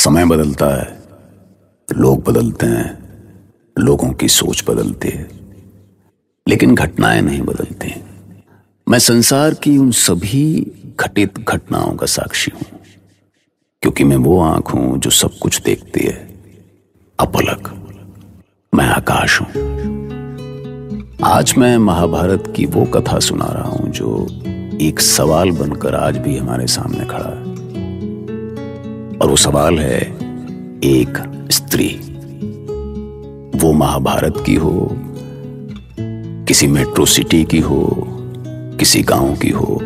समय बदलता है, लोग बदलते हैं, लोगों की सोच बदलती है, लेकिन घटनाएं नहीं बदलती। मैं संसार की उन सभी घटित घटनाओं का साक्षी हूं, क्योंकि मैं वो आंख हूं जो सब कुछ देखती है, अपलक। मैं आकाश हूं। आज मैं महाभारत की वो कथा सुना रहा हूं जो एक सवाल बनकर आज भी हमारे सामने खड़ा है। और वो सवाल है एक स्त्री। वो महाभारत की हो, किसी मेट्रो सिटी की हो, किसी गांव की हो,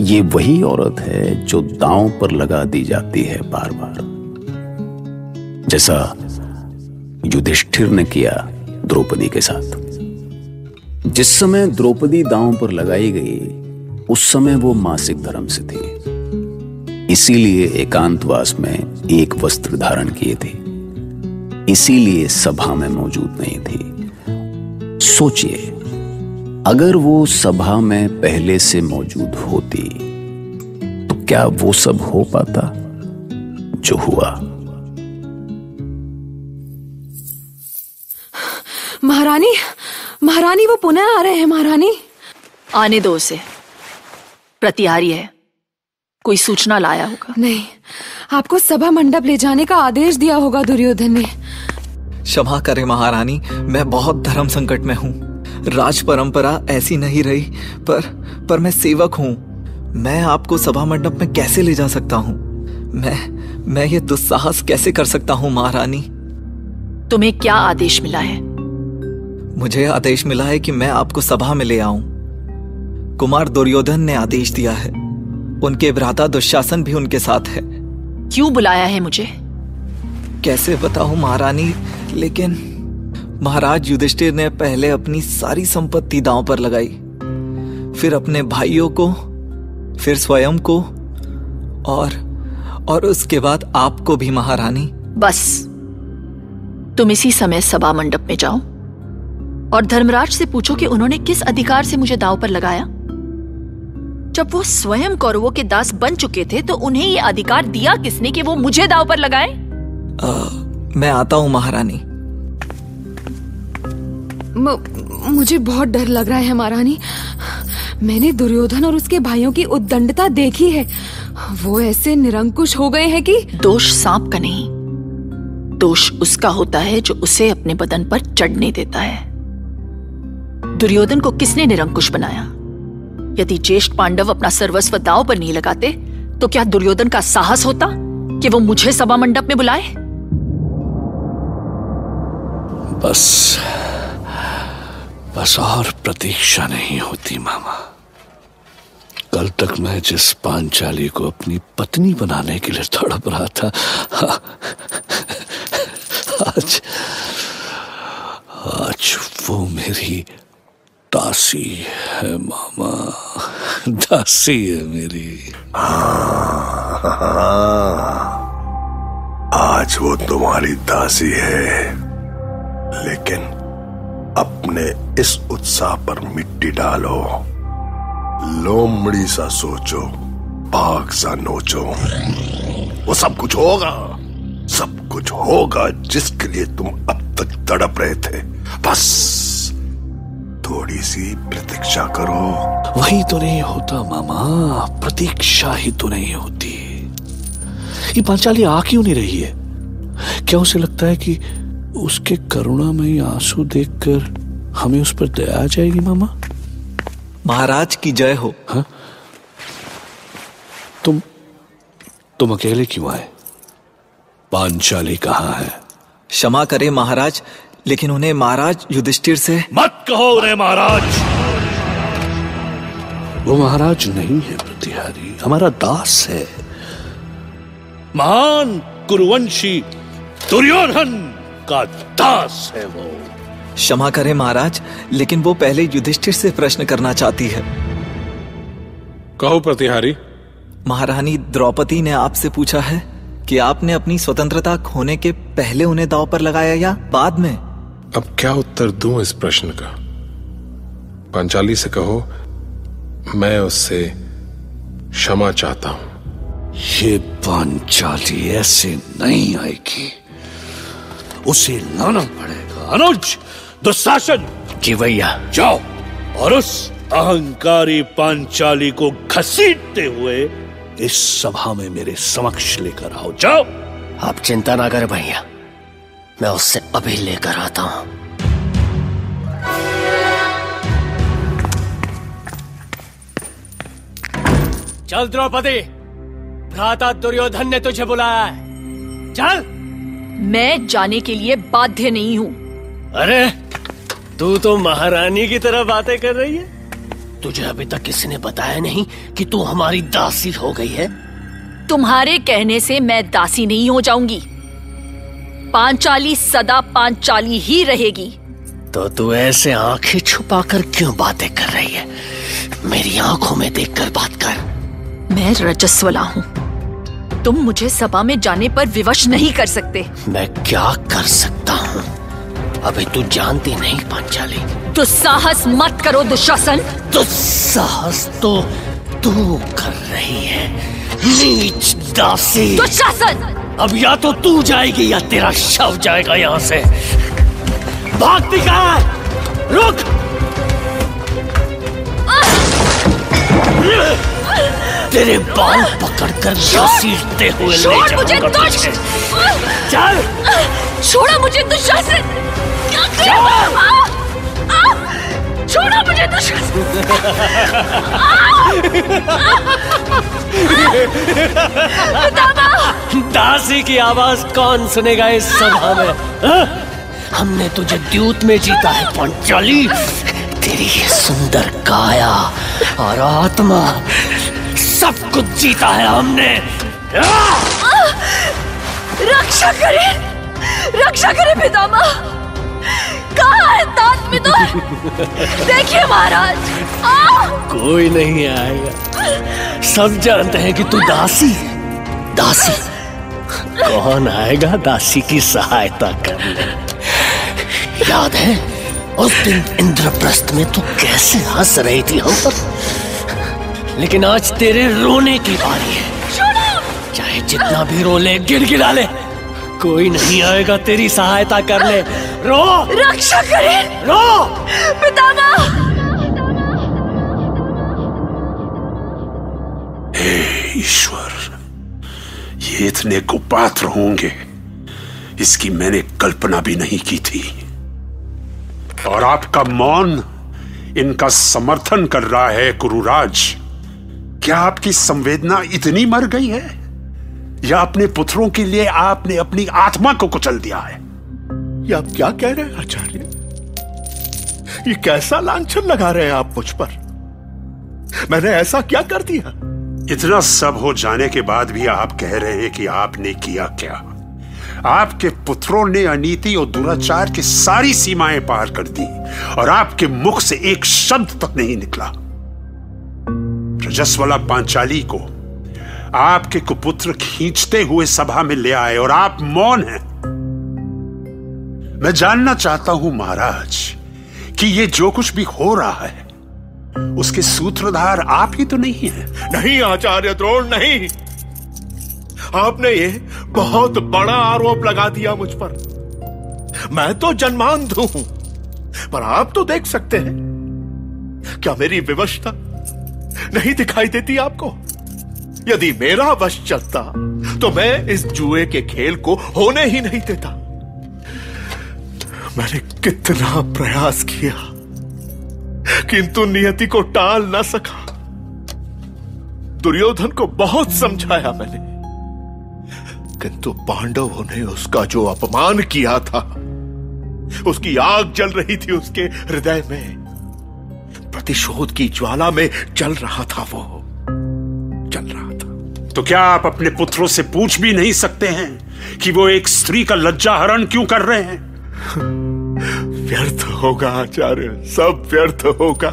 ये वही औरत है जो दांव पर लगा दी जाती है बार बार, जैसा युधिष्ठिर ने किया द्रौपदी के साथ। जिस समय द्रौपदी दांव पर लगाई गई, उस समय वो मासिक धर्म से थी, इसीलिए एकांतवास में एक वस्त्र धारण किए थे, इसीलिए सभा में मौजूद नहीं थी। सोचिए, अगर वो सभा में पहले से मौजूद होती तो क्या वो सब हो पाता जो हुआ? महारानी, महारानी वो पुनः आ रहे हैं। महारानी, आने दो उसे। प्रतिहारी है, कोई सूचना लाया होगा। नहीं, आपको सभा मंडप ले जाने का आदेश दिया होगा दुर्योधन ने। क्षमा करें महारानी, मैं बहुत धर्म संकट में हूँ। राज परंपरा ऐसी नहीं रही, पर मैं सेवक हूँ। मैं आपको सभा मंडप में कैसे ले जा सकता हूँ? मैं ये दुस्साहस कैसे कर सकता हूँ महारानी? तुम्हें क्या आदेश मिला है? मुझे आदेश मिला है कि मैं आपको सभा में ले आऊं। कुमार दुर्योधन ने आदेश दिया है। उनके भ्राता दुशासन भी उनके साथ है। क्यों बुलाया है मुझे? कैसे बताऊं महारानी, लेकिन महाराज युधिष्ठिर ने पहले अपनी सारी संपत्ति दांव पर लगाई, फिर अपने भाइयों को, फिर स्वयं को, और उसके बाद आपको भी महारानी। बस, तुम इसी समय सभा मंडप में जाओ और धर्मराज से पूछो कि उन्होंने किस अधिकार से मुझे दांव पर लगाया। जब वो स्वयं कौरवों के दास बन चुके थे तो उन्हें ये अधिकार दिया किसने कि वो मुझे दांव पर लगाए? मैं आता हूं महारानी। मुझे बहुत डर लग रहा है महारानी। मैंने दुर्योधन और उसके भाइयों की उद्दंडता देखी है। वो ऐसे निरंकुश हो गए हैं कि दोष सांप का नहीं, दोष उसका होता है जो उसे अपने बदन पर चढ़ने देता है। दुर्योधन को किसने निरंकुश बनाया? यदि ज्येष्ठ पांडव अपना सर्वस्व दांव पर नहीं लगाते तो क्या दुर्योधन का साहस होता कि वो मुझे सभा मंडप में बुलाए? बस और प्रतीक्षा नहीं होती मामा। कल तक मैं जिस पांचाली को अपनी पत्नी बनाने के लिए तड़प रहा था, आज वो मेरी दासी है मामा, दासी है मेरी। आज वो तुम्हारी दासी है, लेकिन अपने इस उत्साह पर मिट्टी डालो। लोमड़ी सा सोचो, बाघ सा नोचो। वो सब कुछ होगा जिसके लिए तुम अब तक तड़प रहे थे। बस थोड़ी सी प्रतीक्षा करो। वही तो नहीं होता मामा, प्रतीक्षा ही तो नहीं होती। ये पांचाली आ क्यों नहीं रही है? क्या उसे लगता है कि उसके करुणामयी आंसू देखकर हमें उस पर दया आ जाएगी? मामा, महाराज की जय हो। हाँ? तुम अकेले क्यों आए? पांचाली कहाँ है? क्षमा करें महाराज, लेकिन उन्हें महाराज युधिष्ठिर से मत कहो उन्हें महाराज। वो महाराज नहीं है प्रतिहारी, हमारा दास है। महान कुरुवंशी दुर्योधन का दास है वो। क्षमा करें महाराज, लेकिन वो पहले युधिष्ठिर से प्रश्न करना चाहती है। कहो प्रतिहारी। महारानी द्रौपदी ने आपसे पूछा है कि आपने अपनी स्वतंत्रता खोने के पहले उन्हें दांव पर लगाया या बाद में? अब क्या उत्तर दूं इस प्रश्न का? पांचाली से कहो मैं उससे क्षमा चाहता हूं। ये पांचाली ऐसे नहीं आएगी, उसे लाना पड़ेगा। अनुज, दुशासन। जी भैया। जाओ और उस अहंकारी पांचाली को घसीटते हुए इस सभा में मेरे समक्ष लेकर आओ। जाओ। आप चिंता ना करें भैया, मैं उससे अभी लेकर आता हूं। चल द्रौपदी, भ्राता दुर्योधन ने तुझे बुलाया है, चल। मैं जाने के लिए बाध्य नहीं हूँ। अरे तू तो महारानी की तरह बातें कर रही है। तुझे अभी तक किसी ने बताया नहीं कि तू हमारी दासी हो गई है। तुम्हारे कहने से मैं दासी नहीं हो जाऊंगी। पांचाली सदा पांचाली ही रहेगी। तो तू ऐसे आंखें छुपाकर क्यों बातें कर रही है? मेरी आंखों में देखकर बात कर। मैं रजस्वला हूँ, तुम मुझे सभा में जाने पर विवश नहीं कर सकते। मैं क्या कर सकता हूँ? अभी तू जानती नहीं पांचाली। दुस्साहस मत करो दुशासन। दुस्साहस तो तू कर रही है, नीच दासी। दुशासन! अब या तो तू जाएगी या तेरा शव जाएगा यहाँ से। भागती कहाँ है? रुक! तेरे बाल पकड़कर घसीटते हुए ले जाऊंगा तुझे। चल! छोड़ो मुझे दुशासन! क्या कर रहे हो? छोड़ो मुझे दुशासन! दासी की आवाज कौन सुनेगा इस सभा में? हा? हमने तुझे द्यूत में जीता है पांचाली। तेरी ये सुंदर काया और आत्मा सब कुछ जीता है हमने। रक्षा करें, रक्षा करें पितामह। कहाँ है तात विदुर? देखिए महाराज। कोई नहीं आएगा, सब जानते हैं कि तू दासी है। दासी? कौन आएगा दासी की सहायता करने? याद है उस दिन इंद्रप्रस्थ में तू कैसे हंस रही थी हम पर? लेकिन आज तेरे रोने की बारी है। चाहे जितना भी रो ले, गिड़गिड़ा ले, कोई नहीं आएगा तेरी सहायता करने। रो! रक्षा करें! रो! पितामह! हे ईश्वर, ये इतने कुपात्र होंगे, इसकी मैंने कल्पना भी नहीं की थी। और आपका मौन इनका समर्थन कर रहा है कुरुराज। क्या आपकी संवेदना इतनी मर गई है, या अपने पुत्रों के लिए आपने अपनी आत्मा को कुचल दिया है? ये आप क्या कह रहे हैं आचार्य? ये कैसा लांछन लगा रहे हैं आप मुझ पर? मैंने ऐसा क्या कर दिया? इतना सब हो जाने के बाद भी आप कह रहे हैं कि आपने किया क्या? आपके पुत्रों ने अनीति और दुराचार की सारी सीमाएं पार कर दी और आपके मुख से एक शब्द तक नहीं निकला। रजस्वला पांचाली को आपके कुपुत्र खींचते हुए सभा में ले आए और आप मौन हैं। मैं जानना चाहता हूं महाराज कि ये जो कुछ भी हो रहा है उसके सूत्रधार आप ही तो नहीं हैं? नहीं आचार्य द्रोण, नहीं। आपने ये बहुत बड़ा आरोप लगा दिया मुझ पर। मैं तो जन्मांध हूं, पर आप तो देख सकते हैं। क्या मेरी विवशता नहीं दिखाई देती आपको? यदि मेरा वश चलता तो मैं इस जुए के खेल को होने ही नहीं देता। मैंने कितना प्रयास किया, किंतु नियति को टाल न सका। दुर्योधन को बहुत समझाया मैंने, किंतु पांडवों ने उसका जो अपमान किया था, उसकी आग जल रही थी उसके हृदय में। प्रतिशोध की ज्वाला में जल रहा था, वो जल रहा था। तो क्या आप अपने पुत्रों से पूछ भी नहीं सकते हैं कि वो एक स्त्री का लज्जा हरण क्यों कर रहे हैं? व्यर्थ होगा आचार्य, सब व्यर्थ होगा।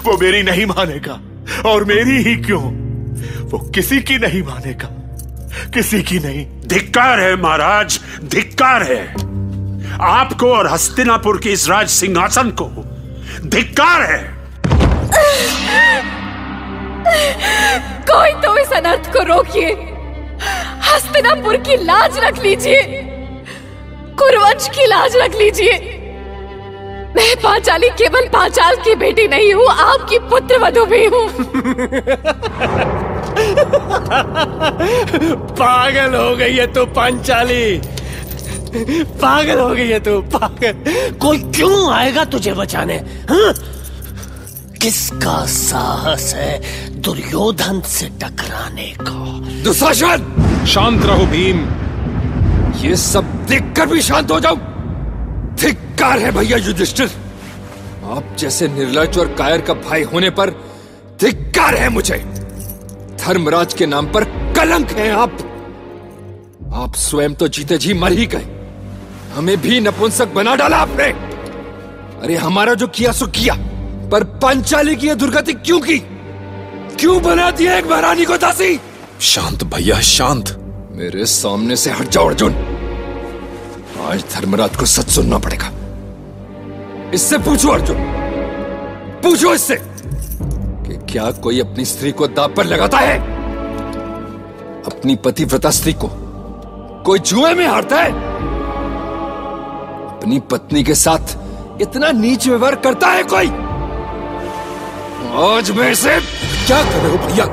वो मेरी नहीं मानेगा, और मेरी ही क्यों, वो किसी की नहीं मानेगा, किसी की नहीं। धिक्कार है महाराज, धिक्कार है। आपको और हस्तिनापुर के इस राज सिंहासन को धिक्कार है। कोई तो इस अनर्थ को रोकिए। हस्तिनापुर की लाज रख लीजिए, कुरुवंश की लाज रख लीजिए। मैं पांचाली केवल पांचाल की बेटी नहीं हूँ, आपकी पुत्रवधू भी हूँ। पागल हो गई है तू पांचाली, पागल हो गई है तू, पागल। कोई क्यों आएगा तुझे बचाने? हाँ? किसका साहस है दुर्योधन से टकराने का? दुशासन! शांत रहो भीम। ये सब देखकर भी शांत हो जाओ। धिक्कार है भैया युधिष्ठिर, आप जैसे निर्लज्ज और कायर का भाई होने पर धिक्कार है मुझे। धर्मराज के नाम पर कलंक हैं आप स्वयं तो जीते जी मर ही गए, हमें भी नपुंसक बना डाला आपने। अरे हमारा जो किया सो किया, पर पांचाली की यह दुर्गति क्यों की? क्यों बना दिया एक महारानी को दासी? शांत भैया शांत। मेरे सामने से हट जाओ अर्जुन, आज धर्मराज को सच सुनना पड़ेगा। इससे पूछो अर्जुन, पूछो इससे कि क्या कोई अपनी स्त्री को दांव पर लगाता है? अपनी पतिव्रता स्त्री को कोई जुए में हारता है? अपनी पत्नी के साथ इतना नीच व्यवहार करता है कोई? आज मैं इसे क्या कर रहे हो भैया?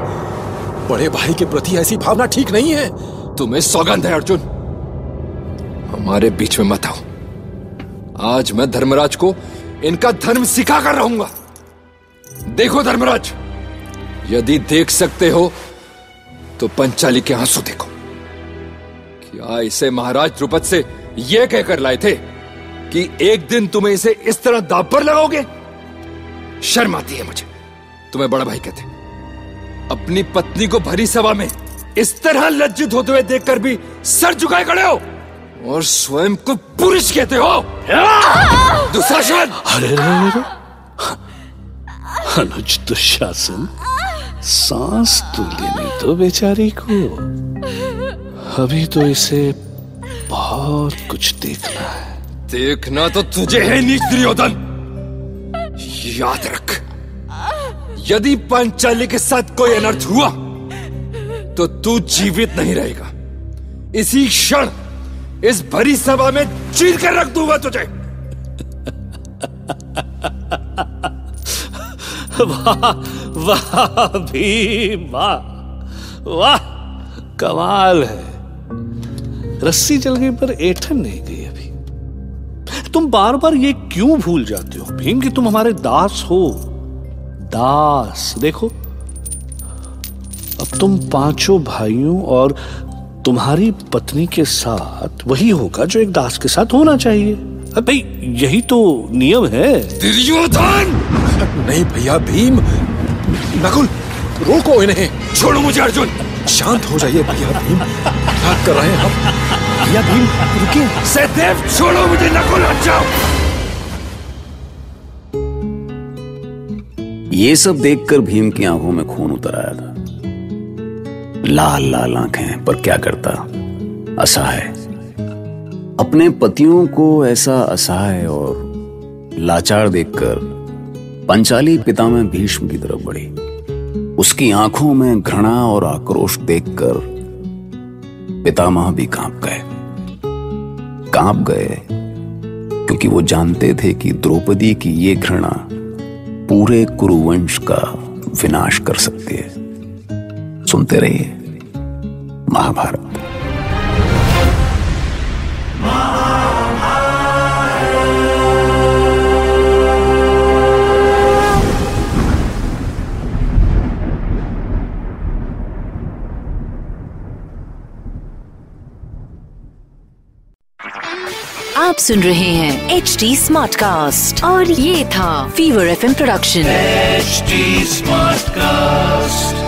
बड़े भाई के प्रति ऐसी भावना ठीक नहीं है। तुम्हें सौगंध है अर्जुन, हमारे बीच में मत आओ। आज मैं धर्मराज को इनका धर्म सिखा कर रहूंगा। देखो धर्मराज, यदि देख सकते हो तो पंचाली के आंसू देखो। क्या इसे महाराज द्रुपद से यह कहकर लाए थे कि एक दिन तुम्हें इसे इस तरह दांव पर लगाओगे? शर्म आती है मुझे, तुम्हें बड़ा भाई कहते। अपनी पत्नी को भरी सभा में इस तरह लज्जित होते हुए देखकर भी सर झुकाए खड़े हो और स्वयं को पुरुष कहते हो। दुशासन! अरे अनुज दुशासन, सांस तो लेने दो बेचारी को, अभी तो इसे बहुत कुछ देखना है। देखना तो तुझे है नीच दुर्योधन। याद रख, यदि पांचाली के साथ कोई अनर्थ हुआ तो तू जीवित नहीं रहेगा। इसी क्षण इस भरी सभा में चीर कर रख दूंगा तुझे। वाह वाह भीम, वाह वाह, कमाल है। रस्सी जल गई पर ऐंठन नहीं गई अभी। तुम बार बार ये क्यों भूल जाते हो भीम कि तुम हमारे दास हो? दास। देखो, अब तुम पांचों भाइयों और तुम्हारी पत्नी के साथ वही होगा जो एक दास के साथ होना चाहिए। भाई यही तो नियम है। दुर्योधन! नहीं भैया भीम, नकुल रोको इन्हें। छोड़ो मुझे अर्जुन। शांत हो जाइए भैया भीम, क्या कर रहे हैं आप? भैया भीम रुकिए। सहदेव छोड़ो मुझे, नकुल हट जाओ। ये सब देखकर भीम की आंखों में खून उतर आया था। लाल लाल आंखें, पर क्या करता, असहाय। अपने पतियों को ऐसा असहाय और लाचार देखकर पंचाली पितामह भीष्म की तरफ बढ़ी। उसकी आंखों में घृणा और आक्रोश देखकर पितामह भी कांप गए, क्योंकि वो जानते थे कि द्रौपदी की ये घृणा पूरे कुरुवंश का विनाश कर सकती है। सुनते रहिए महाभारत। आप सुन रहे हैं HD स्मार्ट कास्ट और ये था fever FM production. HD smart cast.